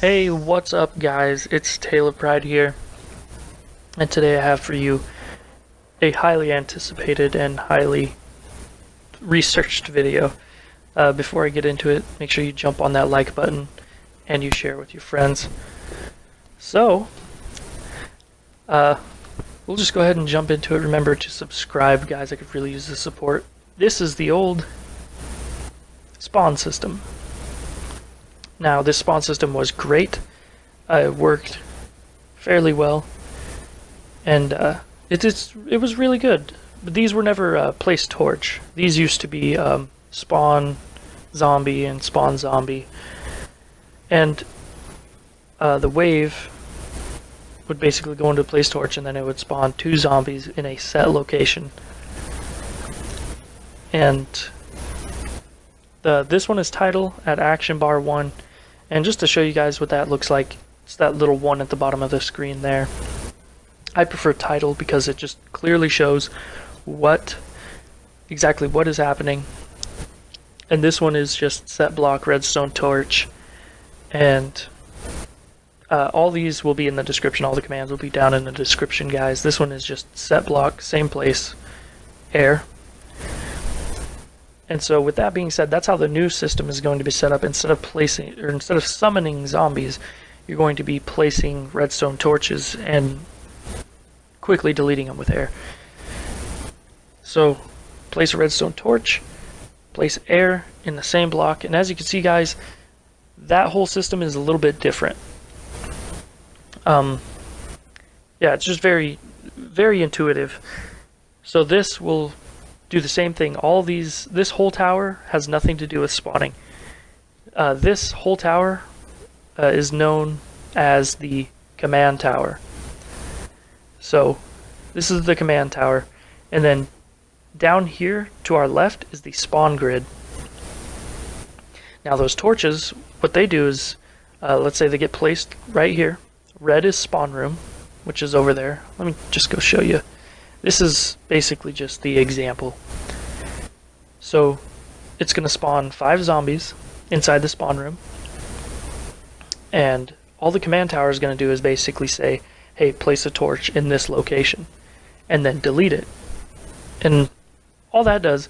Hey, what's up guys? It's Taylor Pride here, and today I have for you a highly anticipated and highly researched video. Before I get into it, make sure you jump on that like button and you share with your friends. So, we'll just go ahead and jump into it. Remember to subscribe, guys. I could really use the support. This is the old spawn system. Now, this spawn system was great. It worked fairly well, and it was really good. But these were never place torch. These used to be spawn zombie and spawn zombie, and the wave would basically go into place torch, and then it would spawn two zombies in a set location. And this one is title at action bar 1, and just to show you guys what that looks like, it's that little 1 at the bottom of the screen there. I prefer title because it just clearly shows exactly what is happening. And this one is just Setblock, redstone torch, and all these will be in the description. All the commands will be down in the description, guys. This one is just Setblock, same place, air. And so with that being said, that's how the new system is going to be set up. Instead of summoning zombies, you're going to be placing redstone torches and quickly deleting them with air. So place a redstone torch, place air in the same block, and as you can see, guys, that whole system is a little bit different. Yeah, it's just very, very intuitive. So this will do the same thing. This whole tower has nothing to do with spawning. This whole tower is known as the command tower. So this is the command tower, and then down here to our left is the spawn grid. Now those torches, what they do is, let's say they get placed right here. Red is spawn room, which is over there. Let me just go show you. This is basically just the example. So it's going to spawn 5 zombies inside the spawn room, and all the command tower is going to do is basically say, hey, place a torch in this location, and then delete it. And all that does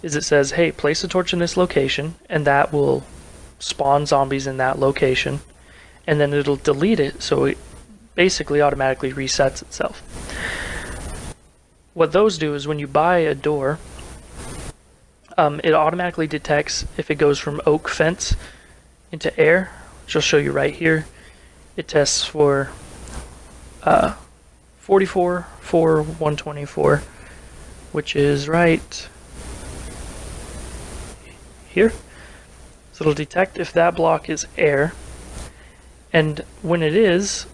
is it says, hey, place a torch in this location, and that will spawn zombies in that location, and then it'll delete it, so it basically automatically resets itself. What those do is when you buy a door, it automatically detects if it goes from oak fence into air, which I'll show you right here. It tests for 44 for 124, which is right here. So it'll detect if that block is air, and when it is,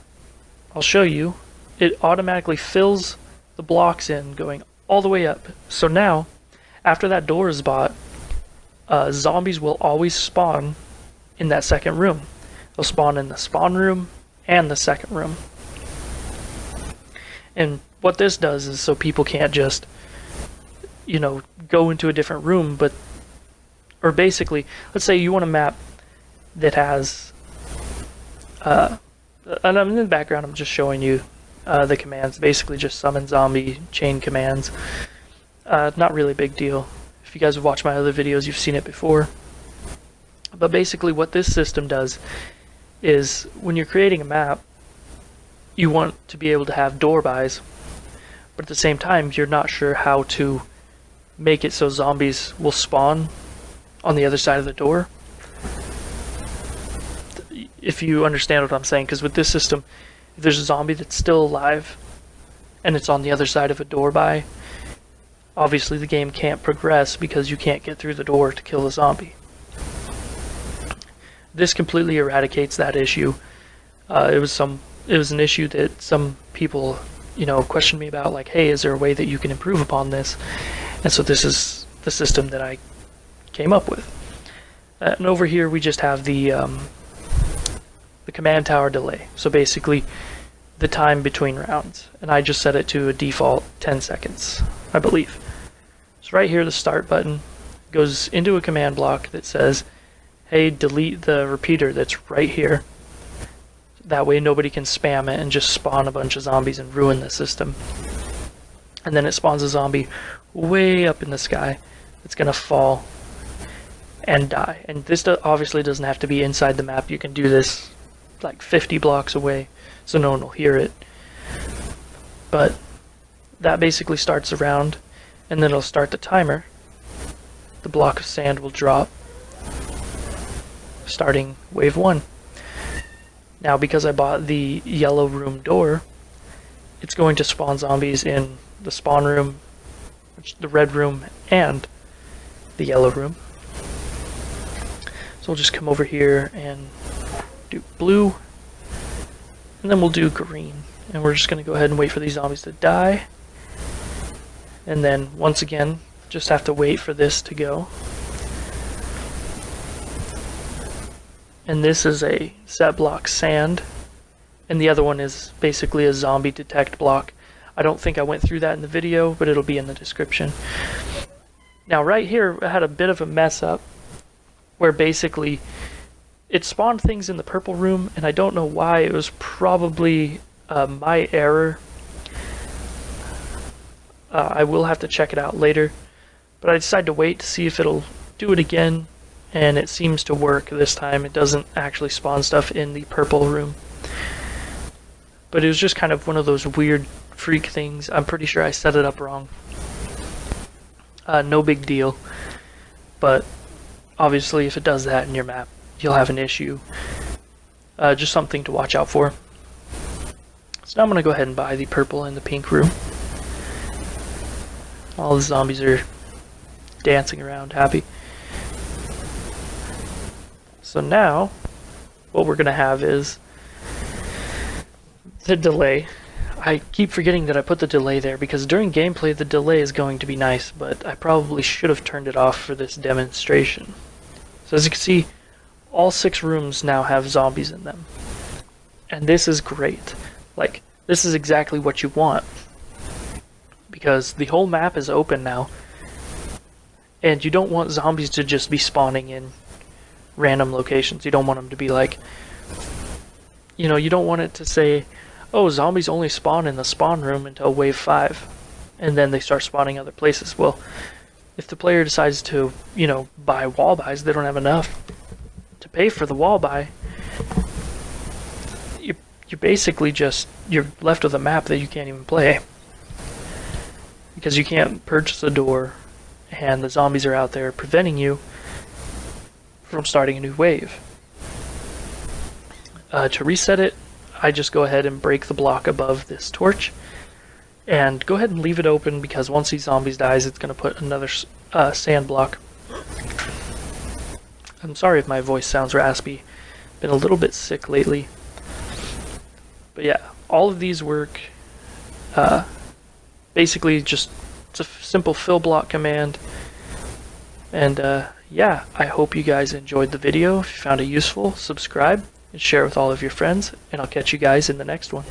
I'll show you, it automatically fills the blocks in, going all the way up. So now, after that door is bought, zombies will always spawn in that second room. They'll spawn in the spawn room and the second room. And what this does is so people can't just, go into a different room, or basically, let's say you want a map that has, and I'm in the background, I'm just showing you the commands, basically just summon zombie chain commands. Not really a big deal. If you guys have watched my other videos, you've seen it before. But basically what this system does is when you're creating a map, you want to be able to have Doorbuys, but at the same time you're not sure how to make it so zombies will spawn on the other side of the door. If you understand what I'm saying, because with this system, if there's a zombie that's still alive and it's on the other side of a Doorbuy, obviously the game can't progress because you can't get through the door to kill the zombie. This completely eradicates that issue. It was an issue that some people, questioned me about, like, hey, is there a way that you can improve upon this? And so this is the system that I came up with. And over here we just have the command tower delay. So basically the time between rounds, and I just set it to a default 10 seconds, I believe. So right here, the start button goes into a command block that says, hey, delete the repeater that's right here. That way nobody can spam it and just spawn a bunch of zombies and ruin the system. And then it spawns a zombie way up in the sky. It's gonna fall and die. And this obviously doesn't have to be inside the map. You can do this like 50 blocks away, so no one will hear it. But that basically starts the round, and then it'll start the timer. The block of sand will drop, starting wave 1. Now, because I bought the yellow room door, it's going to spawn zombies in the spawn room, the red room, and the yellow room. So we'll just come over here and do blue, and then we'll do green. And we're just going to go ahead and wait for these zombies to die. And then, once again, just have to wait for this to go. And this is a Setblock sand, and the other one is basically a zombie detect block. I don't think I went through that in the video, but it'll be in the description. Now right here I had a bit of a mess up where basically it spawned things in the purple room, and I don't know why. It was probably my error. I will have to check it out later, but I decided to wait to see if it'll do it again, and it seems to work this time. It doesn't actually spawn stuff in the purple room. But it was just kind of one of those weird freak things. I'm pretty sure I set it up wrong. No big deal. But obviously if it does that in your map, you'll have an issue. Just something to watch out for. So now I'm going to go ahead and buy the purple and the pink room. All the zombies are dancing around happy. So now, what we're going to have is the delay. I keep forgetting that I put the delay there because during gameplay the delay is going to be nice, but I probably should have turned it off for this demonstration. So as you can see, all 6 rooms now have zombies in them. And this is great. Like, this is exactly what you want. Because the whole map is open now. And you don't want zombies to just be spawning in random locations. You don't want them to be like, you know, you don't want it to say, oh, zombies only spawn in the spawn room until wave 5, and then they start spawning other places. Well, if the player decides to, you know, buy wall buys, they don't have enough to pay for the wall buy. You're basically just, you're left with a map that you can't even play. Because you can't purchase a door, and the zombies are out there preventing you from starting a new wave. To reset it, I just go ahead and break the block above this torch, and go ahead and leave it open because once these zombies dies, it's going to put another sand block. I'm sorry if my voice sounds raspy. Been a little bit sick lately. But yeah, all of these work. Basically just, it's a simple fill block command. And yeah, I hope you guys enjoyed the video. If you found it useful, subscribe and share with all of your friends, and I'll catch you guys in the next one.